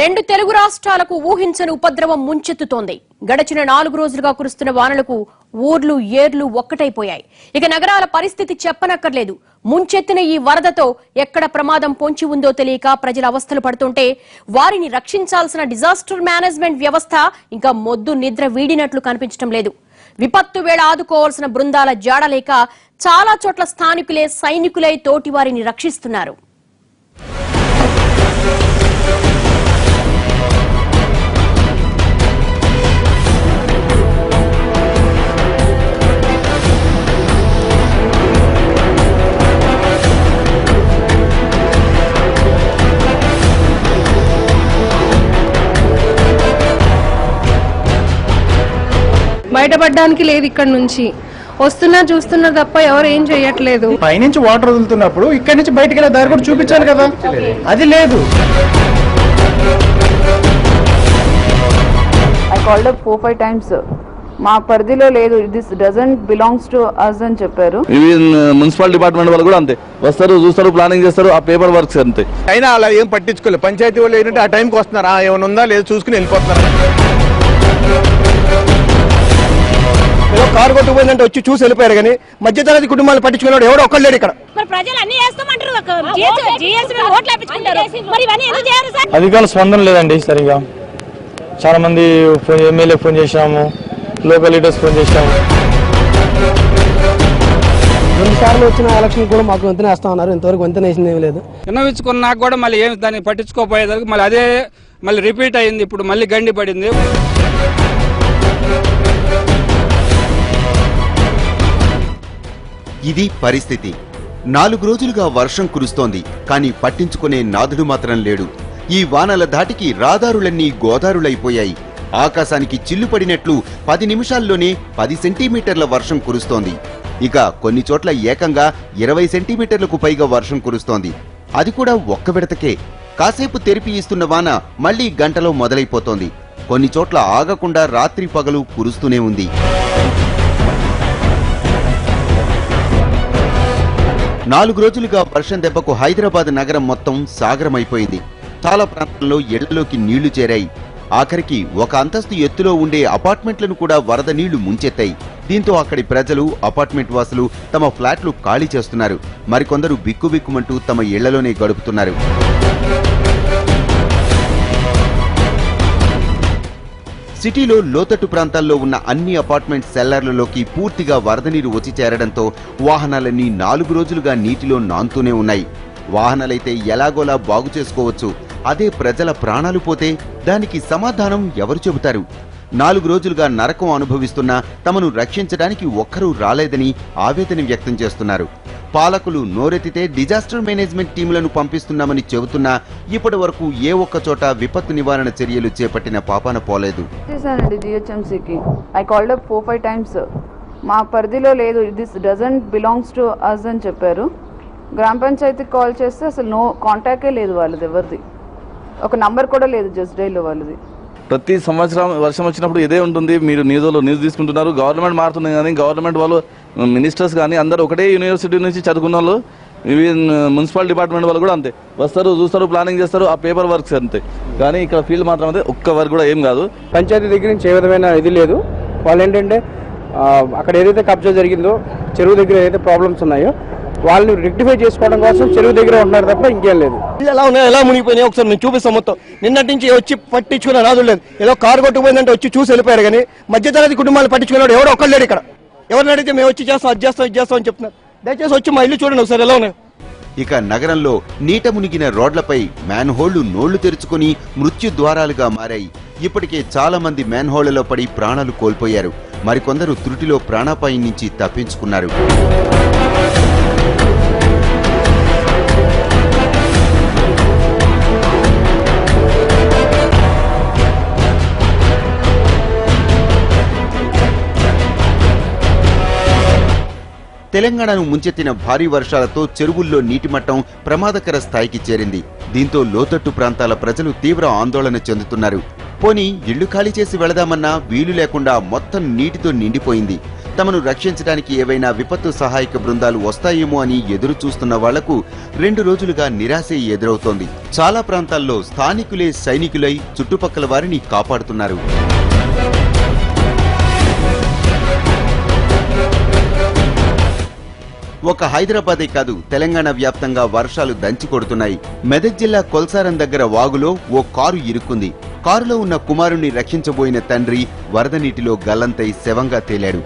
రెండు తెలుగు రాష్ట్రాలకు ఊహించని ఉపద్రవం ముంచెత్తుతోంది. గడిచిన 4 రోజులుగా కురుస్తున్న వానలకు ఊర్లు ఏర్లు ఒక్కటైపోయాయి. ఇక నగరాల పరిస్థితి చెప్పనక్కర్లేదు. ముంచెత్తిన ఈ వరదతో ఎక్కడ ప్రమాదం పొంచి ఉందో తెలియక ప్రజలు అవస్థలు పడుతుంటే వారిని రక్షించాల్సిన డిజాస్టర్ మేనేజ్మెంట్ వ్యవస్థ ఇంకా మొద్దు నిద్ర వీడినట్లు కనిపించడం లేదు. విపత్తు వేళ ఆదుకోవాల్సిన బృందాల జాడలేక చాలా చోట్ల స్థానికులే సైనికులై తోటి వారిని రక్షిస్తున్నారు. బయటపడడానికి లేదు. ఇక్కడ నుంచి వస్తున్నా చూస్తున్నా తప్ప ఎవరు ఏం చేయట్లేదు. పైనుంచి వాటర్ వదులుతున్నప్పుడు ఇక్కడ నుంచి బయటకు వెళ్ళే దారి కూడా చూపించాలి కదా, అది లేదు. I called up 4-5 times. మా పరిధిలో లేదు, this doesn't belongs to us అని చెప్పారు. మున్సిపల్ డిపార్ట్మెంట్ వాళ్ళు కూడా అంతే, వస్తారు చూస్తారు ప్లానింగ్ చేస్తారు, ఆ పేపర్ వర్క్స్ అంతే. అయినా అలా ఏం పట్టించుకోలేదు. పంచాయతీ వాళ్ళు ఏంటంటే ఆ టైంకి వస్తున్నారా, ఏమైనా ఉందా లేదు చూసుకుని వెళ్ళిపోతున్నారు. ఏదో కారు కొట్టుకుపోయిందంటే వచ్చి చూసి వెళ్ళిపోయారు, కానీ మధ్యతరగతి కుటుంబాలు పట్టించుకున్నాడు ఎవడో ఒక్కడు లేడు ఇక్కడ. అధికారుల స్పందన లేదండి సరిగా. చాలా మంది ఎమ్మెల్యే ఫోన్ చేశాము, లోకల్ లీడర్స్ ఫోన్ చేశాము. 2 సార్లు వచ్చిన ఎలక్షన్ కూడా మాకు వంతెన వేస్తా ఉన్నారు, ఇంతవరకు వంతెన వేసింది ఏమీ లేదు. విన్నవించుకున్నాక కూడా మళ్ళీ ఏమి దాన్ని పట్టించుకోపోయేదానికి మళ్ళీ అదే మళ్ళీ రిపీట్ అయింది. ఇప్పుడు మళ్ళీ గండి పడింది. ఇది పరిస్థితి. 4 రోజులుగా వర్షం కురుస్తోంది, కానీ పట్టించుకునే నాదుడు మాత్రం లేడు. ఈ వానల ధాటికి రాదారులన్నీ గోదారులైపోయాయి. ఆకాశానికి చిల్లు పడినట్లు 10 నిమిషాల్లోనే 10 సెంటీమీటర్ల వర్షం కురుస్తోంది. ఇక కొన్ని చోట్ల ఏకంగా 20 సెంటీమీటర్లకు పైగా వర్షం కురుస్తోంది. అది కూడా ఒక్క విడతకే. కాసేపు తెరిపి ఇస్తున్న వాన మళ్లీ గంటలో మొదలైపోతోంది. కొన్ని చోట్ల ఆగకుండా రాత్రి పగలు కురుస్తూనే ఉంది. 4 రోజులుగా వర్షం దెబ్బకు హైదరాబాద్ నగరం మొత్తం సాగరమైపోయింది. చాలా ప్రాంతాల్లో ఇళ్లలోకి నీళ్లు చేరాయి. ఆఖరికి ఒక అంతస్తు ఎత్తులో ఉండే అపార్ట్మెంట్లను కూడా వరద నీళ్లు ముంచెత్తాయి. దీంతో అక్కడి ప్రజలు, అపార్ట్మెంట్ వాసులు తమ ఫ్లాట్లు ఖాళీ చేస్తున్నారు. మరికొందరు బిక్కుబిక్కుమంటూ తమ ఇళ్లలోనే గడుపుతున్నారు. సిటీలో లోతట్టు ప్రాంతాల్లో ఉన్న అన్ని అపార్ట్మెంట్ సెల్లర్లలోకి పూర్తిగా వరద నీరు వచ్చి చేరడంతో వాహనాలన్నీ 4 రోజులుగా నీటిలో నాంతూనే ఉన్నాయి. వాహనాలైతే ఎలాగోలా బాగు చేసుకోవచ్చు, అదే ప్రజల ప్రాణాలు పోతే దానికి సమాధానం ఎవరు చెబుతారు? 4 రోజులుగా నరకం అనుభవిస్తున్నా తమను రక్షించడానికి ఒక్కరూ రాలేదని ఆవేదన వ్యక్తం చేస్తున్నారు. పాలకులు నోరెత్తితే డిజాస్టర్ మేనేజ్మెంట్ టీములను పంపిస్తున్నామని చెబుతున్నా ఇప్పటి వరకు ఏ ఒక్క చోట విపత్తు నివారణ చర్యలు చేపట్టిన పాపాన పోలేదు. జిహెచ్ఎంసీకి I called up 4-5 times. మా పరిధిలో లేదు, this doesn't belongs to us అని చెప్పారు. గ్రామ పంచాయతీకి కాల్ చేస్తే అసలు నో కాంటాక్టే లేదు వాళ్ళది, ఎవరిది ఒక నంబర్ కూడా లేదు జస్ట్ డైలో వాళ్ళది. ప్రతి సంవత్సరం వర్షం వచ్చినప్పుడు ఇదే ఉంటుంది. మీరు న్యూస్ తీసుకుంటున్నారు. గవర్నమెంట్ మారుతుంది, కానీ గవర్నమెంట్ వాళ్ళు మినిస్టర్స్ కానీ అందరూ ఒకటే యూనివర్సిటీ నుంచి చదువుకున్న వాళ్ళు, మున్సిపల్ డిపార్ట్మెంట్ వాళ్ళు కూడా అంతే, వస్తారు చూస్తారు ప్లానింగ్ చేస్తారు, ఆ పేపర్ వర్క్స్ అంతే. కానీ ఇక్కడ ఫీల్డ్ మాత్రం అయితే ఒక్క వర్క్ కూడా ఏం కాదు. పంచాయతీ దగ్గర నుంచి ఏ విధమైన ఇది లేదు. వాళ్ళు ఏంటంటే అక్కడ ఏదైతే కబ్జా జరిగిందో, చెరువు దగ్గర ఏదైతే ప్రాబ్లమ్స్ ఉన్నాయో వాళ్ళని రెక్టిఫై చేసుకోవడం కోసం చెరువు దగ్గర ఉంటున్నారు తప్ప ఇంకేం లేదు. ఎలా ఉన్నాయి, ఎలా మునిగిపోయినాయి ఒకసారి నేను చూపిస్తాం. మొత్తం నిన్నటి నుంచి వచ్చి పట్టించుకునే నాదు లేదు. ఏదో కారు కొట్టుకుపోయిందంటే వచ్చి చూసి వెళ్ళిపోయారు, కానీ మధ్యతరగతి కుటుంబాలు పట్టించుకున్నాడు ఎవడో ఒక్కడు లేడు ఇక్కడ. ఎవరిని అడిగితే మేము వచ్చి చేస్తాం, అది చేస్తాం, ఇది చేస్తాం అని చెప్తున్నారు. దయచేసి వచ్చి మా ఇల్లు చూడండి ఒకసారి ఎలా ఉన్నాయి. ఇక నగరంలో నీట మునిగిన రోడ్లపై మ్యాన్హోళ్లు నోళ్లు తెరుచుకుని మృత్యు ద్వారాలుగా మారాయి. ఇప్పటికే చాలా మంది మ్యాన్హోళ్లలో పడి ప్రాణాలు కోల్పోయారు. మరికొందరు త్రుటిలో ప్రాణాపాయం నుంచి తప్పించుకున్నారు. తెలంగాణను ముంచెత్తిన భారీ వర్షాలతో చెరువుల్లో నీటిమట్టం ప్రమాదకర స్థాయికి చేరింది. దీంతో లోతట్టు ప్రాంతాల ప్రజలు తీవ్ర ఆందోళన చెందుతున్నారు. పోనీ ఇళ్లు ఖాళీ చేసి వెళదామన్నా వీలు లేకుండా మొత్తం నీటితో నిండిపోయింది. తమను రక్షించడానికి ఏవైనా విపత్తు సహాయక బృందాలు వస్తాయేమో అని ఎదురు చూస్తున్న వాళ్లకు 2 రోజులుగా నిరాశే ఎదురవుతోంది. చాలా ప్రాంతాల్లో స్థానికులే సైనికులై చుట్టుపక్కల వారిని కాపాడుతున్నారు. ఒక హైదరాబాదే కాదు, తెలంగాణ వ్యాప్తంగా వర్షాలు దంచి కొడుతున్నాయి. మెదక్ జిల్లా కొల్సారం దగ్గర వాగులో ఓ కారు ఇరుక్కుంది. కారులో ఉన్న కుమారుణ్ణి రక్షించబోయిన తండ్రి వరద నీటిలో గల్లంతై శవంగా తేలాడు.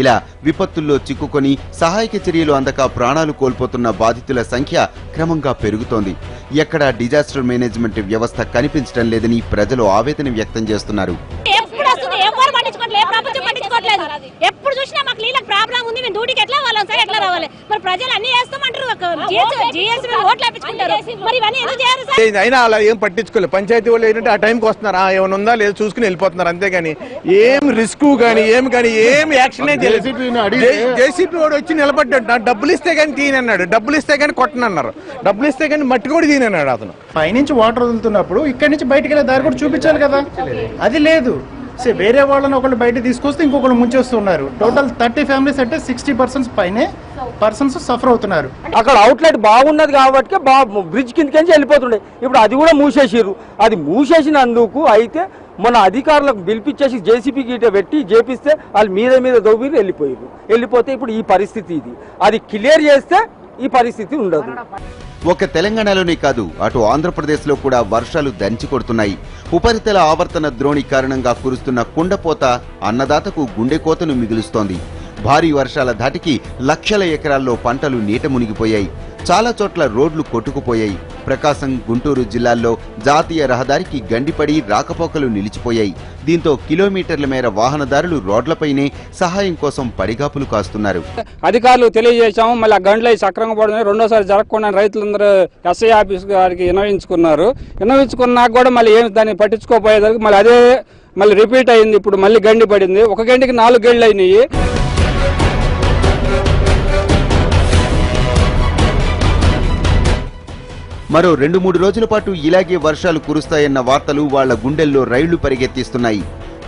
ఇలా విపత్తుల్లో చిక్కుకొని సహాయక చర్యలు అందక ప్రాణాలు కోల్పోతున్న బాధితుల సంఖ్య క్రమంగా పెరుగుతోంది. ఎక్కడా డిజాస్టర్ మేనేజ్మెంట్ వ్యవస్థ కనిపించడం లేదని ప్రజలు ఆవేదన వ్యక్తం చేస్తున్నారు. ఎప్పుడు చూసినా మాకు నీళ్ళకి ప్రాబ్లం ఉంది, మేము డ్యూటీకి ఎట్లా వాళ్ళం సార్, ఎట్లా రావాలి? మరి ప్రజలు అన్ని చేస్తామంటారు, మరి ఇవన్నీ ఎందుకు చేయాలి సార్? అయినా అలా ఏం పట్టించుకోలేదు. పంచాయతీ వాళ్ళు ఏంటంటే ఆ టైంకి వస్తున్నారు, ఏమైనా ఉందా లేదు చూసుకుని వెళ్ళిపోతున్నారు, అంతేగాని ఏం రిస్క్ కానీ ఏం యాక్షన్ జేసీపీ వాడు వచ్చి నిలబడ్డాడు. డబ్బులు ఇస్తే కానీ తీయనన్నాడు, డబ్బులు ఇస్తే కానీ కొట్టనన్నారు, డబ్బులు ఇస్తే కానీ మట్టి కూడా తీయనన్నాడు అతను. పైనుంచి వాటర్ వదులుతున్నప్పుడు ఇక్కడి నుంచి బయటకు వెళ్ళే దారి కూడా చూపించాలి కదా, అది లేదు. వేరే వాళ్ళని ఒకళ్ళు బయట తీసుకొస్తే ఇంకొకళ్ళు ముంచేస్తున్నారు. టోటల్ 30 ఫ్యామిలీస్ అంటే 60% పైనే పర్సన్స్ సఫర్ అవుతున్నారు. అక్కడ అవుట్లెట్ బాగున్నది కాబట్టి బ్రిడ్జ్ కిందకి వెళ్ళిపోతుండే. ఇప్పుడు అది కూడా మూసేసిర్రు. అది మూసేసినందుకు అయితే మన అధికారులకు పిలిపించేసి జేసీపీ గీట పెట్టి చేపిస్తే వాళ్ళు మీద దొబ్బి వెళ్ళిపోతే ఇప్పుడు ఈ పరిస్థితి. ఇది అది క్లియర్ చేస్తే ఈ పరిస్థితి ఉండదు. ఒక తెలంగాణలోనే కాదు, అటు ఆంధ్రప్రదేశ్లో కూడా వర్షాలు దంచి కొడుతున్నాయి. ఉపరితల ఆవర్తన ద్రోణి కారణంగా కురుస్తున్న కుండపోత అన్నదాతకు గుండెకోతను మిగులుస్తోంది. భారీ వర్షాల ధాటికి లక్షల ఎకరాల్లో పంటలు నీట మునిగిపోయాయి. చాలా చోట్ల రోడ్లు కొట్టుకుపోయాయి. ప్రకాశం, గుంటూరు జిల్లాల్లో జాతీయ రహదారికి గండిపడి రాకపోకలు నిలిచిపోయాయి. దీంతో కిలోమీటర్ల మేర వాహనదారులు రోడ్లపైనే సహాయం కోసం పడిగాపులు కాస్తున్నారు. అధికారులు తెలియజేశాము, మళ్ళీ ఆ గంటలు సక్రమంగా పడుతున్నాయి, రెండోసారి జరగకుండా రైతులందరూ ఎస్ఐ ఆఫీస్ గారికి విన్నవించుకున్నారు. విన్నవించుకున్నాక కూడా మళ్ళీ ఏమి దాన్ని పట్టించుకోపోయేదానికి మళ్ళీ అదే మళ్ళీ రిపీట్ అయింది. ఇప్పుడు మళ్ళీ గండి పడింది. ఒక గంటకి 4 గంటలు అయినాయి. మరో 2-3 రోజుల పాటు ఇలాగే వర్షాలు కురుస్తాయన్న వార్తలు వాళ్ల గుండెల్లో రైళ్లు పరిగెత్తిస్తున్నాయి.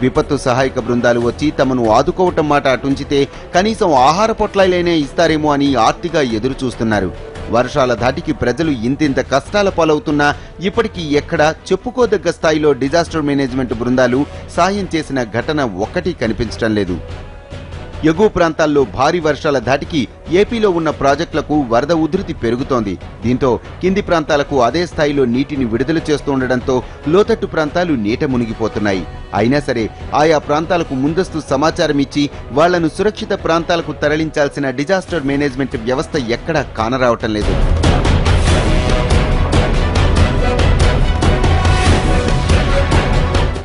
విపత్తు సహాయక బృందాలు వచ్చి తమను ఆదుకోవటం మాట అటుంచితే కనీసం ఆహార పొట్లాలైనా ఇస్తారేమో అని ఆర్తిగా ఎదురు చూస్తున్నారు. వర్షాల ధాటికి ప్రజలు ఇంతింత కష్టాల పాలవుతున్నా ఇప్పటికీ ఎక్కడా చెప్పుకోదగ్గ స్థాయిలో డిజాస్టర్ మేనేజ్మెంట్ బృందాలు సాయం చేసిన ఘటన ఒక్కటి కనిపించడం లేదు. ఎగువ ప్రాంతాల్లో భారీ వర్షాల ధాటికి ఏపీలో ఉన్న ప్రాజెక్టులకు వరద ఉధృతి పెరుగుతోంది. దీంతో కింది ప్రాంతాలకు అదే స్థాయిలో నీటిని విడుదల చేస్తుండటంతో లోతట్టు ప్రాంతాలు నీట మునిగిపోతున్నాయి. అయినా సరే ఆయా ప్రాంతాలకు ముందస్తు సమాచారం ఇచ్చి వాళ్లను సురక్షిత ప్రాంతాలకు తరలించాల్సిన డిజాస్టర్ మేనేజ్మెంట్ వ్యవస్థ ఎక్కడా కానరావటం లేదు.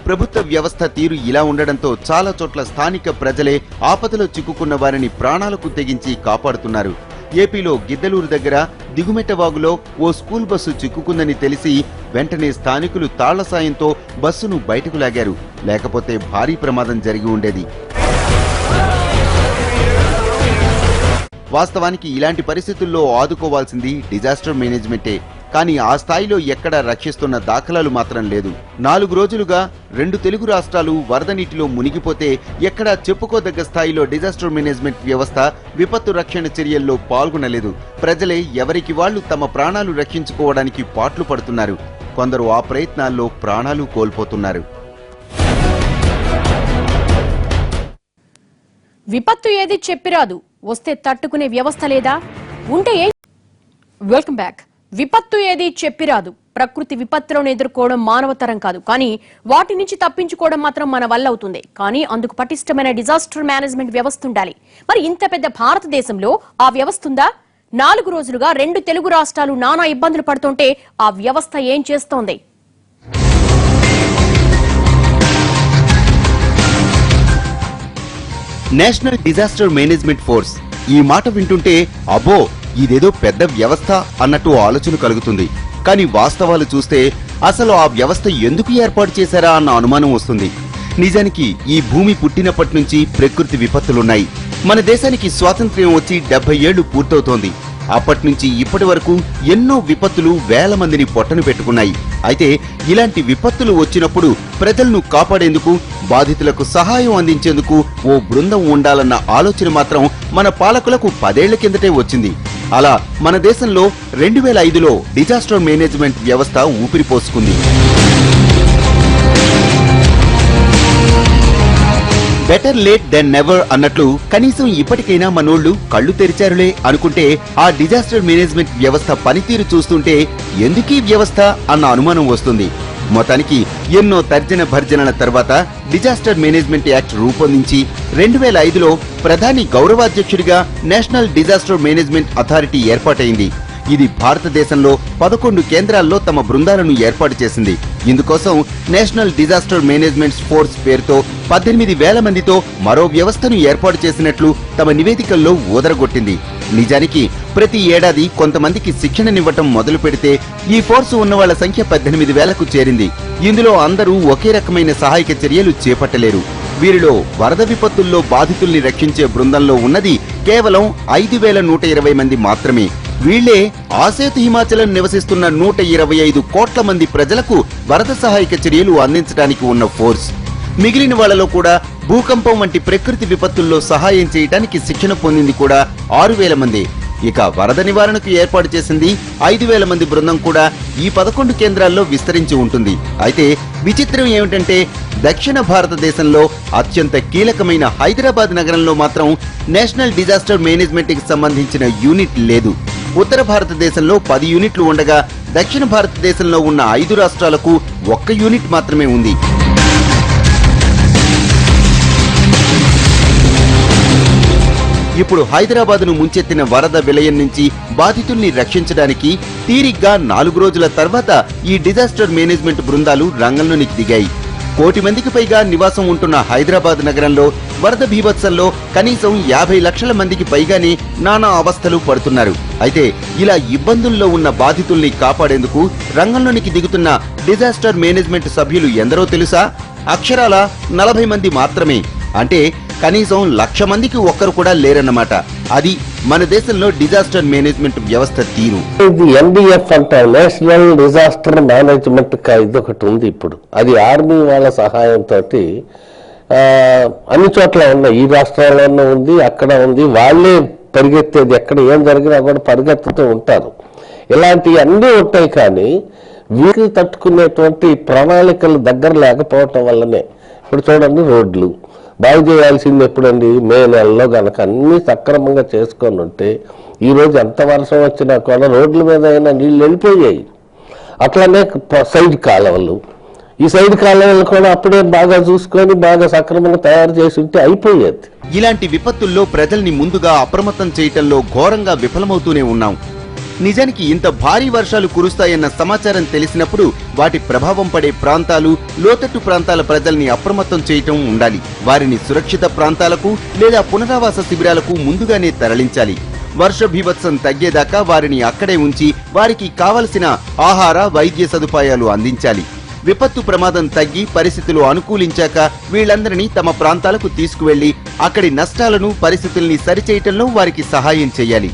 ప్రభుత్వ వ్యవస్థ తీరు ఇలా ఉండడంతో చాలా చోట్ల స్థానిక ప్రజలే ఆపదలో చిక్కుకున్న వారిని ప్రాణాలకు తెగించి కాపాడుతున్నారు. ఏపీలో గిద్దలూరు దగ్గర దిగుమెట్టవాగులో ఓ స్కూల్ బస్సు చిక్కుకుందని తెలిసి వెంటనే స్థానికులు తాళ్ల సాయంతో బస్సును బయటకు లాగారు. లేకపోతే భారీ ప్రమాదం జరిగి ఉండేది. వాస్తవానికి ఇలాంటి పరిస్థితుల్లో ఆదుకోవాల్సింది డిజాస్టర్ మేనేజ్మెంటే. కానీ ఆ స్థాయిలో ఎక్కడా రక్షిస్తున్న దాఖలాలు మాత్రం లేదు. 4 రోజులుగా 2 తెలుగు రాష్ట్రాలు వరద నీటిలో మునిగిపోతే ఎక్కడా చెప్పుకోదగ్గ స్థాయిలో డిజాస్టర్ మేనేజ్మెంట్ వ్యవస్థ విపత్తు రక్షణ చర్యల్లో పాల్గొనలేదు. ప్రజలే ఎవరికి వాళ్లు తమ ప్రాణాలు రక్షించుకోవడానికి పాట్లు పడుతున్నారు. కొందరు ఆ ప్రయత్నాల్లో ప్రాణాలు కోల్పోతున్నారు. విపత్తు ఏది చెప్పిరాదు, వస్తే తట్టుకునే వ్యవస్థ లేదా? ఉంటే ఏం? Welcome back. విపత్తు ఏది చెప్పిరాదు. ప్రకృతి విపత్తులను ఎదుర్కోవడం మానవతరం కాదు, కానీ వాటి నుంచి తప్పించుకోవడం మాత్రం మన వల్ల అవుతుంది. కానీ అందుకు పటిష్టమైన డిజాస్టర్ మేనేజ్మెంట్ వ్యవస్థ ఉండాలి. మరి ఇంత పెద్ద భారతదేశంలో ఆ వ్యవస్థ ఉందా? 4 రోజులుగా 2 తెలుగు రాష్ట్రాలు నానా ఇబ్బందులు పడుతుంటే ఆ వ్యవస్థ ఏం చేస్తోంది? National disaster management force. ఈ మాట వింటుంటే అబ్బో ఇదేదో పెద్ద వ్యవస్థ అన్నట్టు ఆలోచన కలుగుతుంది. కానీ వాస్తవాలు చూస్తే అసలు ఆ వ్యవస్థ ఎందుకు ఏర్పాటు చేశారా అన్న అనుమానం వస్తుంది. నిజానికి ఈ భూమి పుట్టినప్పటి నుంచి ప్రకృతి విపత్తులున్నాయి. మన దేశానికి స్వాతంత్ర్యం వచ్చి 70 ఏళ్లు పూర్తవుతోంది. అప్పటి నుంచి ఇప్పటి వరకు ఎన్నో విపత్తులు వేల మందిని పొట్టను పెట్టుకున్నాయి. అయితే ఇలాంటి విపత్తులు వచ్చినప్పుడు ప్రజలను కాపాడేందుకు, బాధితులకు సహాయం అందించేందుకు ఓ బృందం ఉండాలన్న ఆలోచన మాత్రం మన పాలకులకు 10 ఏళ్ల కిందటే వచ్చింది. అలా మన దేశంలో 2005లో డిజాస్టర్ మేనేజ్మెంట్ వ్యవస్థ ఊపిరిపోసుకుంది. బెటర్ లేట్ దెన్ నెవర్ అన్నట్లు కనీసం ఇప్పటికైనా మనోళ్లు కళ్ళు తెరిచారులే అనుకుంటే ఆ డిజాస్టర్ మేనేజ్మెంట్ వ్యవస్థ పనితీరు చూస్తుంటే ఎందుకీ వ్యవస్థ అన్న అనుమానం వస్తుంది. మొత్తానికి ఎన్నో తర్జన భర్జనల తర్వాత డిజాస్టర్ మేనేజ్మెంట్ యాక్ట్ రూపొందించి 2005లో ప్రధాని గౌరవాధ్యక్షుడిగా నేషనల్ డిజాస్టర్ మేనేజ్మెంట్ అథారిటీ ఏర్పాటైంది. ఇది భారతదేశంలో 11 కేంద్రాల్లో తమ బృందాలను ఏర్పాటు చేసింది. ఇందుకోసం నేషనల్ డిజాస్టర్ మేనేజ్మెంట్ ఫోర్స్ పేరుతో 18,000 మందితో మరో వ్యవస్థను ఏర్పాటు చేసినట్లు తమ నివేదికల్లో ఊదరగొట్టింది. నిజానికి ప్రతి ఏడాది కొంతమందికి శిక్షణనివ్వటం మొదలు పెడితే ఈ ఫోర్సు ఉన్న వాళ్ల సంఖ్య 18,000కు చేరింది. ఇందులో అందరూ ఒకే రకమైన సహాయక చర్యలు చేపట్టలేరు. వీరిలో వరద విపత్తుల్లో బాధితుల్ని రక్షించే బృందంలో ఉన్నది కేవలం 5,120 మంది మాత్రమే. వీళ్లే ఆసేతు హిమాచలం నివసిస్తున్న 125 కోట్ల మంది ప్రజలకు వరద సహాయక చర్యలు అందించడానికి ఉన్న ఫోర్స్. మిగిలిన వాళ్లలో కూడా భూకంపం వంటి ప్రకృతి విపత్తుల్లో సహాయం చేయడానికి శిక్షణ పొందింది కూడా 6,000 మంది. ఇక వరద నివారణకు ఏర్పాటు చేసింది 5,000 మంది బృందం కూడా ఈ 11 కేంద్రాల్లో విస్తరించి ఉంటుంది. అయితే విచిత్రం ఏమిటంటే దక్షిణ భారతదేశంలో అత్యంత కీలకమైన హైదరాబాద్ నగరంలో మాత్రం నేషనల్ డిజాస్టర్ మేనేజ్మెంట్ కి సంబంధించిన యూనిట్ లేదు. ఉత్తర భారతదేశంలో 10 యూనిట్లు ఉండగా దక్షిణ భారతదేశంలో ఉన్న 5 రాష్ట్రాలకు 1 యూనిట్ మాత్రమే ఉంది. ఇప్పుడు హైదరాబాద్ను ముంచెత్తిన వరద విలయం నుంచి బాధితుల్ని రక్షించడానికి తీరిగ్గా 4 రోజుల తర్వాత ఈ డిజాస్టర్ మేనేజ్మెంట్ బృందాలు రంగంలోనికి దిగాయి. 1 కోటి మందికి పైగా నివాసం ఉంటున్న హైదరాబాద్ నగరంలో వరద బీభత్సంలో కనీసం 50 లక్షల మందికి పైగానే నానా అవస్థలు పడుతున్నారు. అయితే ఇలా ఇబ్బందుల్లో ఉన్న బాధితుల్ని కాపాడేందుకు రంగంలోనికి దిగుతున్న డిజాస్టర్ మేనేజ్మెంట్ సభ్యులు ఎందరో తెలుసా? అక్షరాల 40 మంది మాత్రమే. అంటే కనీసం 1,00,000 మందికి ఒక్కరు కూడా లేరన్నమాట. అది మన దేశంలో డిజాస్టర్ మేనేజ్మెంట్ వ్యవస్థ తీరు. ఇది NDF అంటారు, నేషనల్ డిజాస్టర్ మేనేజ్మెంట్ ఇది ఒకటి ఉంది. ఇప్పుడు అది ఆర్మీ వాళ్ళ సహాయంతో అన్ని చోట్ల ఉన్నాయి. ఈ రాష్ట్రాల్లోనే ఉంది, అక్కడ ఉంది. వాళ్ళే పరిగెత్తేది, ఎక్కడ ఏం జరిగినా కూడా పరిగెత్తుతూ ఉంటారు. ఇలాంటివి అన్నీ ఉంటాయి. కానీ వీటిని తట్టుకునేటువంటి ప్రణాళికలు దగ్గర లేకపోవటం వల్లనే ఇప్పుడు చూడండి, రోడ్లు బాగు చేయాల్సింది ఎప్పుడండి? మే నెలలో కనుక అన్ని సక్రమంగా చేసుకొని ఉంటే ఈరోజు ఎంత వర్షం వచ్చినా కూడా రోడ్ల మీద అయినా నీళ్ళు వెళ్ళిపోయాయి. అట్లనే సైడ్ కాలువలు, ఈ సైడ్ కాలువలు కూడా అప్పుడే బాగా చూసుకొని బాగా సక్రమంగా తయారు చేసి ఉంటే అయిపోయేది. ఇలాంటి విపత్తుల్లో ప్రజల్ని ముందుగా అప్రమత్తం చేయటంలో ఘోరంగా విఫలమవుతూనే ఉన్నాం. నిజానికి ఇంత భారీ వర్షాలు కురుస్తాయన్న సమాచారం తెలిసినప్పుడు వాటి ప్రభావం పడే ప్రాంతాలు, లోతట్టు ప్రాంతాల ప్రజల్ని అప్రమత్తం చేయటం ఉండాలి. వారిని సురక్షిత ప్రాంతాలకు లేదా పునరావాస శిబిరాలకు ముందుగానే తరలించాలి. వర్ష బీభత్సం తగ్గేదాకా వారిని అక్కడే ఉంచి వారికి కావలసిన ఆహార, వైద్య సదుపాయాలు అందించాలి. విపత్తు ప్రమాదం తగ్గి పరిస్థితులు అనుకూలించాక వీళ్లందరినీ తమ ప్రాంతాలకు తీసుకువెళ్లి అక్కడి నష్టాలను, పరిస్థితుల్ని సరిచేయటంలో వారికి సహాయం చేయాలి.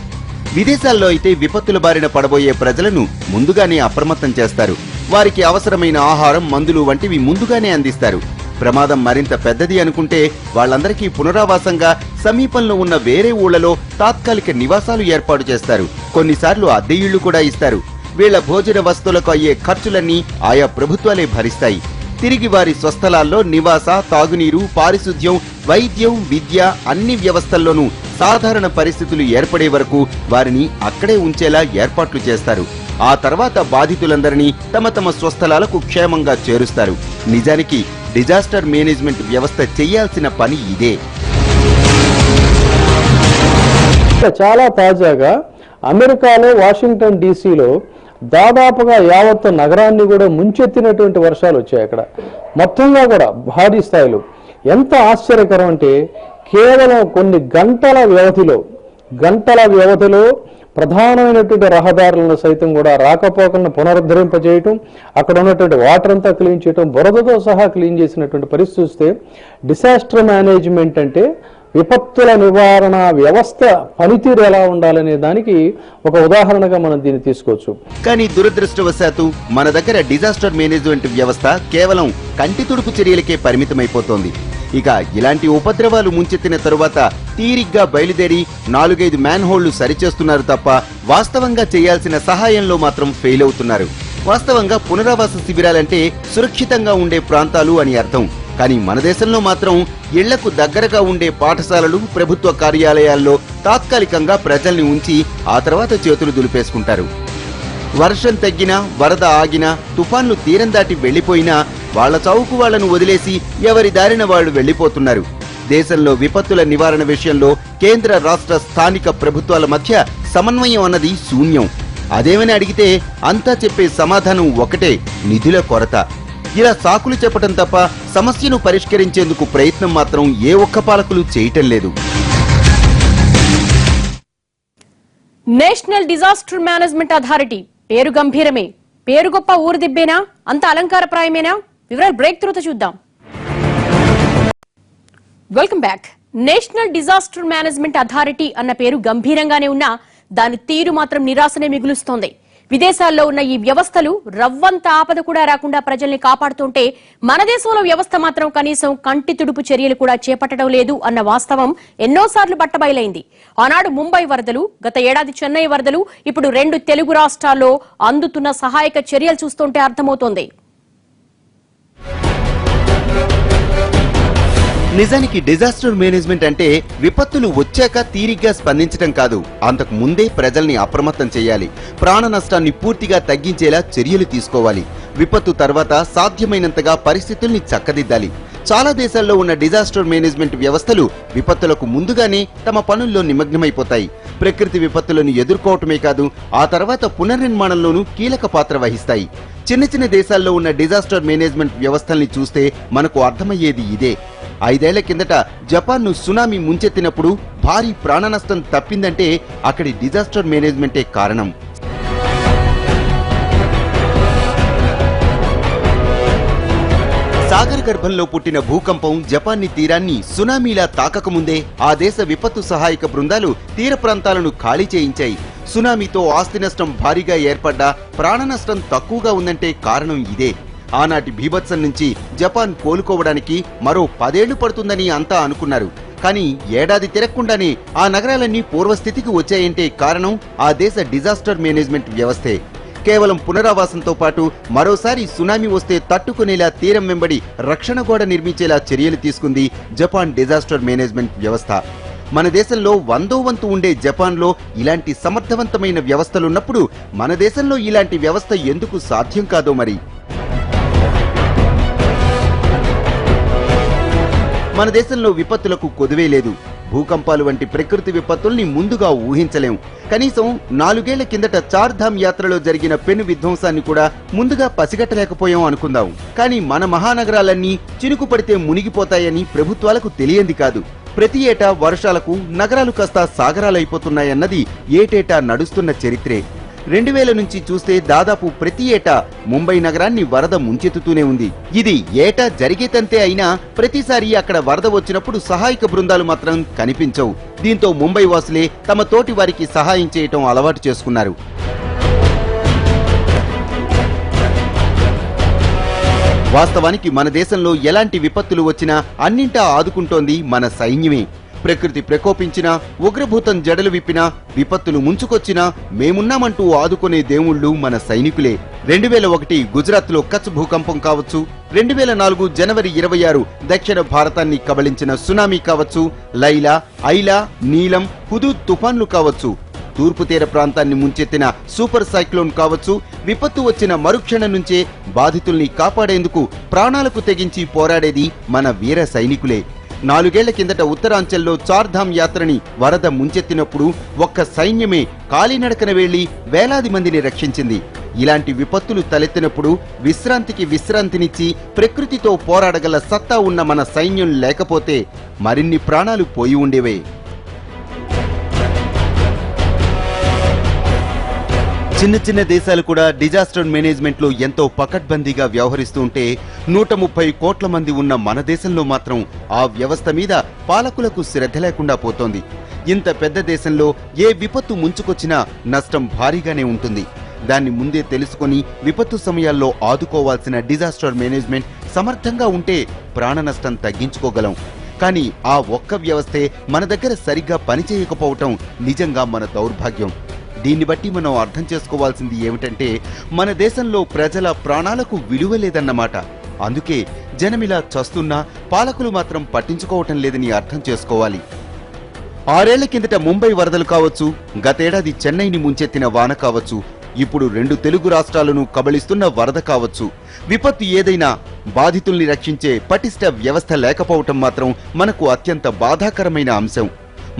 విదేశాల్లో అయితే విపత్తుల బారిన పడబోయే ప్రజలను ముందుగానే అప్రమత్తం చేస్తారు. వారికి అవసరమైన ఆహారం, మందులు వంటివి ముందుగానే అందిస్తారు. ప్రమాదం మరింత పెద్దది అనుకుంటే వాళ్ళందరికీ పునరావాసంగా సమీపంలో ఉన్న వేరే ఊళ్లలో తాత్కాలిక నివాసాలు ఏర్పాటు చేస్తారు. కొన్నిసార్లు అద్దె ఇళ్లు కూడా ఇస్తారు. వీళ్ల భోజన వస్తువులకు అయ్యే ఖర్చులన్నీ ఆయా ప్రభుత్వాలే భరిస్తాయి. తిరిగి వారి స్వస్థలాల్లో నివాస, తాగునీరు, పారిశుద్ధ్యం, వైద్యం, విద్య అన్ని వ్యవస్థల్లోనూ సాధారణ పరిస్థితులు ఏర్పడే వరకు వారిని అక్కడే ఉంచేలా ఏర్పాట్లు చేస్తారు. ఆ తర్వాత బాధితులందరినీ తమ తమ స్వస్థలాలకు క్షేమంగా చేరుస్తారు. నిజానికి డిజాస్టర్ మేనేజ్మెంట్ వ్యవస్థ చేయాల్సిన పని ఇదే. చాలా తాజాగా అమెరికాలో వాషింగ్టన్ డీసీలో దాదాపుగా యావత్ నగరాన్ని కూడా ముంచెత్తినటువంటి వర్షాలు వచ్చాయి. అక్కడ మొత్తంగా కూడా భారీ స్థాయిలో. ఎంత ఆశ్చర్యకరం అంటే కేవలం కొన్ని గంటల వ్యవధిలో ప్రధానమైనటువంటి రహదారులను సైతం కూడా రాకపోకలను పునరుద్ధరింపజేయటం, అక్కడ ఉన్నటువంటి వాటర్ అంతా క్లీన్ చేయటం, బురదతో సహా క్లీన్ చేసినటువంటి పరిస్థితి వస్తే డిజాస్టర్ మేనేజ్మెంట్ అంటే విపత్తుల నివారణ వ్యవస్థ పనితీరు ఎలా ఉండాలనే దానికి ఒక ఉదాహరణగా మనం దీన్ని తీసుకోవచ్చు. కానీ దురదృష్టవశాత్తు మన దగ్గర డిజాస్టర్ మేనేజ్మెంట్ వ్యవస్థ కేవలం కంటి తుడుపు చర్యలకే పరిమితమైపోతోంది. ఇక ఇలాంటి ఉపద్రవాలు ముంచెత్తిన తరువాత తీరిగ్గా బయలుదేరి 4-5 మ్యాన్ హోళ్లు సరిచేస్తున్నారు తప్ప వాస్తవంగా చేయాల్సిన సహాయంలో మాత్రం ఫెయిల్ అవుతున్నారు. వాస్తవంగా పునరావాస శిబిరాలంటే సురక్షితంగా ఉండే ప్రాంతాలు అని అర్థం. కానీ మన దేశంలో మాత్రం ఇళ్లకు దగ్గరగా ఉండే పాఠశాలలు, ప్రభుత్వ కార్యాలయాల్లో తాత్కాలికంగా ప్రజల్ని ఉంచి ఆ తర్వాత చేతులు దులిపేసుకుంటారు. వర్షం తగ్గినా, వరద ఆగినా, తుఫాన్లు తీరం దాటి వెళ్లిపోయినా వాళ్ల చౌకు వాళ్లను వదిలేసి ఎవరి దారిన వాళ్లు వెళ్లిపోతున్నారు. దేశంలో విపత్తుల నివారణ విషయంలో కేంద్ర, రాష్ట్ర, స్థానిక ప్రభుత్వాల మధ్య సమన్వయం అన్నది శూన్యం. అదేమని అడిగితే అంతా చెప్పే సమాధానం ఒకటే, నిధుల కొరత. ఇలా సాకులు చెప్పటం తప్ప సమస్యను పరిష్కరించేందుకు ప్రయత్నం మాత్రం ఏ ఒక్క పాలకులు చేయటం లేదు. నేషనల్ డిజాస్టర్ మేనేజ్మెంట్ అథారిటీ పేరు గంభీరమే, పేరు గొప్ప ఊరు దిబ్బేనా, అంత అలంకారప్రాయమేనా? వివరాలు బ్రేక్ తర్వాత చూద్దాం. Welcome back. National disaster management authority అన్న పేరు గంభీరంగానే ఉన్నా దాని తీరు మాత్రం నిరాశనే మిగులుస్తోంది. విదేశాల్లో ఉన్న ఈ వ్యవస్థలు రవ్వంత ఆపద కూడా రాకుండా ప్రజల్ని కాపాడుతుంటే మన దేశంలో వ్యవస్థ మాత్రం కనీసం కంటి తుడుపు చర్యలు కూడా చేపట్టడం లేదు అన్న వాస్తవం ఎన్నోసార్లు బట్టబయలైంది. ఆనాడు ముంబై వరదలు, గత ఏడాది చెన్నై వరదలు, ఇప్పుడు 2 తెలుగు రాష్ట్రాల్లో అందుతున్న సహాయక చర్యలు చూస్తుంటే అర్థమవుతోంది. నిజానికి డిజాస్టర్ మేనేజ్మెంట్ అంటే విపత్తులు వచ్చాక తీరిగ్గా స్పందించడం కాదు, అంతకు ముందే ప్రజల్ని అప్రమత్తం చేయాలి. ప్రాణ నష్టాన్ని పూర్తిగా తగ్గించేలా చర్యలు తీసుకోవాలి. విపత్తు తర్వాత సాధ్యమైనంతగా పరిస్థితుల్ని చక్కదిద్దాలి. చాలా దేశాల్లో ఉన్న డిజాస్టర్ మేనేజ్మెంట్ వ్యవస్థలు విపత్తులకు ముందుగానే తమ పనుల్లో నిమగ్నమైపోతాయి. ప్రకృతి విపత్తులను ఎదుర్కోవటమే కాదు, ఆ తర్వాత పునర్నిర్మాణంలోనూ కీలక పాత్ర వహిస్తాయి. చిన్న చిన్న దేశాల్లో ఉన్న డిజాస్టర్ మేనేజ్మెంట్ వ్యవస్థల్ని చూస్తే మనకు అర్థమయ్యేది ఇదే. 5 ఏళ్ల కిందట జపాన్ను సునామీ ముంచెత్తినప్పుడు భారీ ప్రాణ నష్టం తప్పిందంటే అక్కడి డిజాస్టర్ మేనేజ్మెంటే కారణం. సాగర్ గర్భంలో పుట్టిన భూకంపం జపాన్ని తీరాన్ని సునామీలా తాకకముందే ఆ దేశ విపత్తు సహాయక బృందాలు తీర ప్రాంతాలను ఖాళీ చేయించాయి. సునామీతో ఆస్తి నష్టం భారీగా ఏర్పడ్డా ప్రాణ నష్టం తక్కువగా ఉందంటే కారణం ఇదే. ఆనాటి బీభత్సం నుంచి జపాన్ కోలుకోవడానికి మరో 10 ఏళ్లు పడుతుందని అంతా అనుకున్నారు. కానీ ఏడాది తిరగకుండానే ఆ నగరాలన్నీ పూర్వస్థితికి వచ్చాయంటే కారణం ఆ దేశ డిజాస్టర్ మేనేజ్మెంట్ వ్యవస్థే. కేవలం పునరావాసంతో పాటు మరోసారి సునామీ వస్తే తట్టుకునేలా తీరం వెంబడి రక్షణ గోడ నిర్మించేలా చర్యలు తీసుకుంది జపాన్ డిజాస్టర్ మేనేజ్మెంట్ వ్యవస్థ. మన దేశంలో 100వ వంతు ఉండే జపాన్లో ఇలాంటి సమర్థవంతమైన వ్యవస్థలున్నప్పుడు మన దేశంలో ఇలాంటి వ్యవస్థ ఎందుకు సాధ్యం కాదో మరి. మన దేశంలో విపత్తులకు కొదువే లేదు. భూకంపాలు వంటి ప్రకృతి విపత్తుల్ని ముందుగా ఊహించలేం. కనీసం 4 ఏళ్ల కిందట చార్ధామ్ యాత్రలో జరిగిన పెను విధ్వంసాన్ని కూడా ముందుగా పసిగట్టలేకపోయాం అనుకుందాం. కానీ మన మహానగరాలన్నీ చినుకు పడితే మునిగిపోతాయని ప్రభుత్వాలకు తెలియంది కాదు. ప్రతి ఏటా వర్షాలకు నగరాలు కాస్త సాగరాలైపోతున్నాయన్నది ఏటేటా నడుస్తున్న చరిత్రే. 2000 నుంచి చూస్తే దాదాపు ప్రతి ఏటా ముంబై నగరాన్ని వరద ముంచెత్తుతూనే ఉంది. ఇది ఏటా జరిగేతంతే అయినా ప్రతిసారి అక్కడ వరద వచ్చినప్పుడు సహాయక బృందాలు మాత్రం కనిపించవు. దీంతో ముంబై వాసులే తమ తోటి వారికి సహాయం చేయటం అలవాటు చేసుకున్నారు. వాస్తవానికి మన దేశంలో ఎలాంటి విపత్తులు వచ్చినా అన్నింటా ఆదుకుంటోంది మన సైన్యమే. ప్రకృతి ప్రకోపించినా, ఉగ్రభూతం జడలు విప్పినా, విపత్తులు ముంచుకొచ్చినా మేమున్నామంటూ ఆదుకునే దేవుళ్లు మన సైనికులే. 2001 గుజరాత్లో కచ్ భూకంపం కావచ్చు, 2004 జనవరి 26 దక్షిణ భారతాన్ని కబళించిన సునామీ కావచ్చు, లైలా, ఐలా, నీలం, హుదూద్ తుఫాన్లు కావచ్చు, తూర్పు తీర ప్రాంతాన్ని ముంచెత్తిన సూపర్ సైక్లోన్ కావచ్చు, విపత్తు వచ్చిన మరుక్షణం నుంచే బాధితుల్ని కాపాడేందుకు ప్రాణాలకు తెగించి పోరాడేది మన వీర సైనికులే. 4 ఏళ్ల కిందట ఉత్తరాంచల్లో చార్ధామ్ యాత్రని వరద ముంచెత్తినప్పుడు ఒక్క సైన్యమే కాలినడకన వెళ్లి వేలాది మందిని రక్షించింది. ఇలాంటి విపత్తులు తలెత్తినప్పుడు విశ్రాంతికి విశ్రాంతినిచ్చి ప్రకృతితో పోరాడగల సత్తా ఉన్న మన సైన్యం లేకపోతే మరిన్ని ప్రాణాలు పోయి ఉండేవే. చిన్న చిన్న దేశాలు కూడా డిజాస్టర్ మేనేజ్మెంట్ లో ఎంతో పకడ్బందీగా వ్యవహరిస్తూ ఉంటే 130 కోట్ల మంది ఉన్న మన దేశంలో మాత్రం ఆ వ్యవస్థ మీద పాలకులకు శ్రద్ధ లేకుండా పోతోంది. ఇంత పెద్ద దేశంలో ఏ విపత్తు ముంచుకొచ్చినా నష్టం భారీగానే ఉంటుంది. దాన్ని ముందే తెలుసుకొని విపత్తు సమయాల్లో ఆదుకోవాల్సిన డిజాస్టర్ మేనేజ్మెంట్ సమర్థంగా ఉంటే ప్రాణ నష్టం తగ్గించుకోగలం. కానీ ఆ ఒక్క వ్యవస్థే మన దగ్గర సరిగ్గా పనిచేయకపోవటం నిజంగా మన దౌర్భాగ్యం. దీన్ని బట్టి మనం అర్థం చేసుకోవాల్సింది ఏమిటంటే మన దేశంలో ప్రజల ప్రాణాలకు విలువ లేదన్నమాట. అందుకే జనమిలా చస్తున్నా పాలకులు మాత్రం పట్టించుకోవటం లేదని అర్థం చేసుకోవాలి. 6 ఏళ్ల కిందట ముంబై వరదలు కావచ్చు, గతేడాది చెన్నైని ముంచెత్తిన వాన కావచ్చు, ఇప్పుడు 2 తెలుగు రాష్ట్రాలను కబళిస్తున్న వరద కావచ్చు, విపత్తు ఏదైనా బాధితుల్ని రక్షించే పటిష్ట వ్యవస్థ లేకపోవటం మాత్రం మనకు అత్యంత బాధాకరమైన అంశం.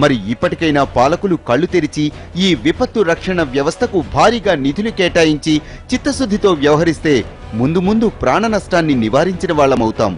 మరి ఇప్పటికైనా పాలకులు కళ్ళు తెరిచి ఈ విపత్తు రక్షణ వ్యవస్థకు భారీగా నిధులు కేటాయించి చిత్తశుద్ధితో వ్యవహరిస్తే ముందు ముందు ప్రాణ నష్టాన్ని నివారించిన వాళ్ళమవుతాం.